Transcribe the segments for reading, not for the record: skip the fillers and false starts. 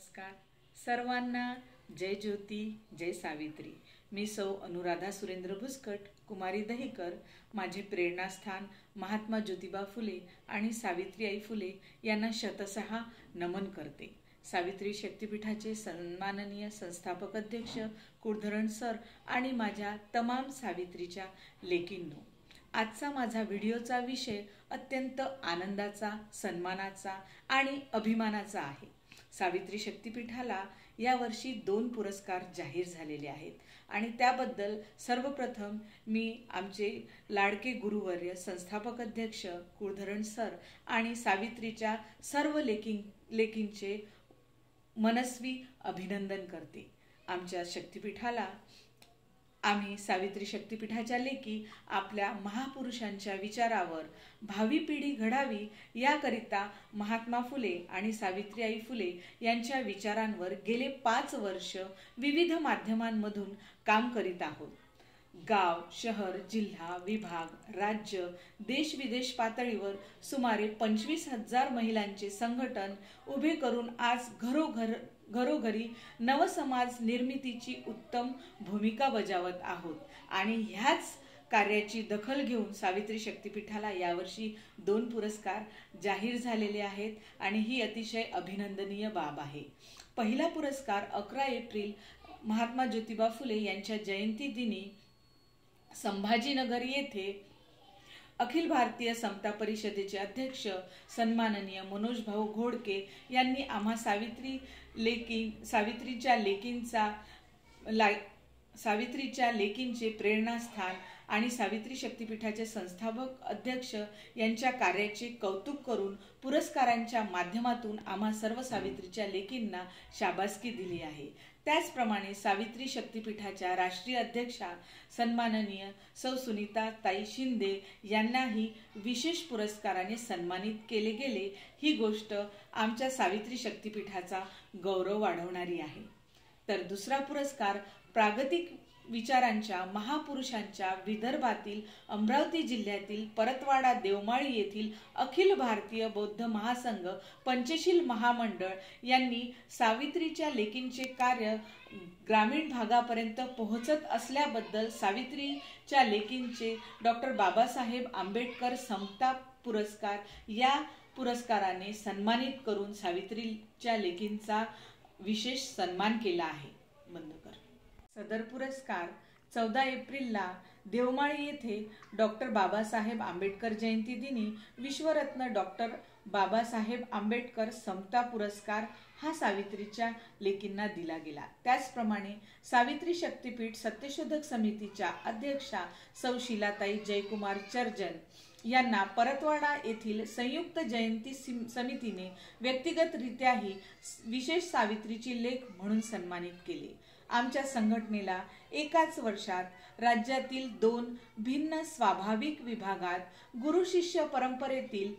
नमस्कार सर्वांना। जय ज्योती जय सावित्री। मी सौ अनुराधा सुरेंद्र भुसकट, कुमारी दहिकर। माझे प्रेरणास्थान महात्मा ज्योतिबा फुले आणि सावित्रीबाई फुले यांना शतशः नमन करते। सावित्री शक्तिपीठाचे सन्माननीय संस्थापक अध्यक्ष कुळधरण सर आणि माझ्या तमाम सावित्रीच्या लेकींनो, आजचा माझा व्हिडिओचा विषय अत्यंत आनंदाचा, सन्मानाचा आणि अभिमानाचा आहे। सावित्री शक्तिपीठाला यावर्षी 2 पुरस्कार जाहीर झालेले आहेत आणि त्याबद्दल सर्वप्रथम मी आमचे लाडके गुरुवर्य संस्थापक अध्यक्ष कुळधरण सर आणि सावित्रीच्या सर्व लेकींचे मनस्वी अभिनंदन करते। आमच्या शक्तिपीठाला आम्ही सावित्री शक्तिपीठाच्या लेकी आपल्या महापुरुषांच्या विचारावर भावी पिढी घडावी याकरिता महात्मा फुले आणि सावित्रीबाई फुले यांच्या विचारांवर गेले 5 वर्ष विविध माध्यमांमधून काम करीत आहोत। गाव, शहर, जिल्हा, विभाग, राज्य, देश विदेश पातळीवर सुमारे 25,000 महिलांचे संघटन उभे करून आज घरोघरी नवसमाज निर्मितीची उत्तम भूमिका बजावत आहोत आणि ह्याच कार्याची दखल घेऊन सावित्री शक्तिपीठाला यावर्षी 2 पुरस्कार जाहीर झालेले आहेत आणि ही अतिशय अभिनंदनीय बाब आहे। पहिला पुरस्कार 11 एप्रिल महात्मा ज्योतिबा फुले यांच्या जयंती दिनी संभाजीनगर येथे अखिल भारतीय समता परिषदेचे अध्यक्ष सन्माननीय मनोज भाऊ घोडके यांनी आम्हा सावित्रीच्या लेकींचे प्रेरणास्थान आणि सावित्री शक्तिपीठाचे संस्थापक अध्यक्ष यांच्या कार्याचे कौतुक करून पुरस्कारांच्या माध्यमातून आम्हा सर्व सावित्रीच्या लेकींना शाबासकी दिली आहे। त्याचप्रमाणे सावित्री शक्तिपीठाच्या राष्ट्रीय अध्यक्षा सन्माननीय सौ सुनीताताई शिंदे यांनाही विशेष पुरस्काराने सन्मानित केले गेले। ही गोष्ट आमच्या सावित्री शक्तिपीठाचा गौरव वाढवणारी आहे। तर दुसरा पुरस्कार प्रागतिक विचारांच्या महापुरुषांच्या विदर्भातील अमरावती जिल्ह्यातील परतवाडा देवमाळी येथील अखिल भारतीय बौद्ध महासंघ पंचशील महामंडळ यांनी सावित्रीच्या लेकींचे कार्य ग्रामीण भागापर्यंत पोहोचत असल्याबद्दल सावित्रीच्या लेकींचे डॉक्टर बाबासाहेब आंबेडकर समता पुरस्कार या पुरस्काराने सन्मानित करून सावित्रीच्या लेकींचा विशेष सन्मान केला आहे। बंद कर। सदर पुरस्कार 14 एप्रिलला देवमाळी येथे डॉक्टर बाबासाहेब आंबेडकर जयंती दिनी विश्वरत्न डॉक्टर बाबासाहेब आंबेडकर समता पुरस्कार हा सावित्रीच्या लेकींना दिला गेला। त्याचप्रमाणे सावित्री शक्तिपीठ सत्यशोधक समितीच्या अध्यक्षा सौ शीलाताई जयकुमार चर्जन यांना परतवाडा येथील संयुक्त जयंती समितीने व्यक्तिगतरित्याही विशेष सावित्रीची लेक म्हणून सन्मानित केले। आमच्या संघटनेला एकाच वर्षात राज्यातील 2 भिन्न स्वाभाविक विभागात गुरु शिष्य परंपरेतील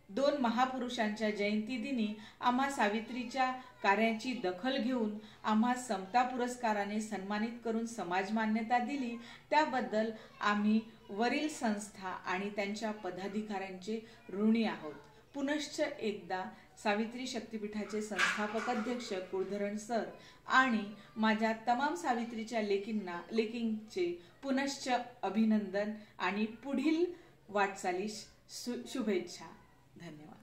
2 महापुरुषांच्या जयंती दिनी आम्हा सावित्रीच्या कार्याची दखल घेऊन आम्हा समता पुरस्काराने सन्मानित करून समाज मान्यता दिली। त्याबद्दल आम्ही वरील संस्था आणि त्यांच्या पदाधिकाऱ्यांचे ऋणी आहोत। पुनश्च एकदा सावित्री शक्तिपीठाचे संस्थापक अध्यक्ष कुळधरण सर आणि माझ्या तमाम सावित्रीच्या लेकींचे पुनश्च अभिनंदन आणि पुढील वाटचालीस शुभेच्छा। धन्यवाद।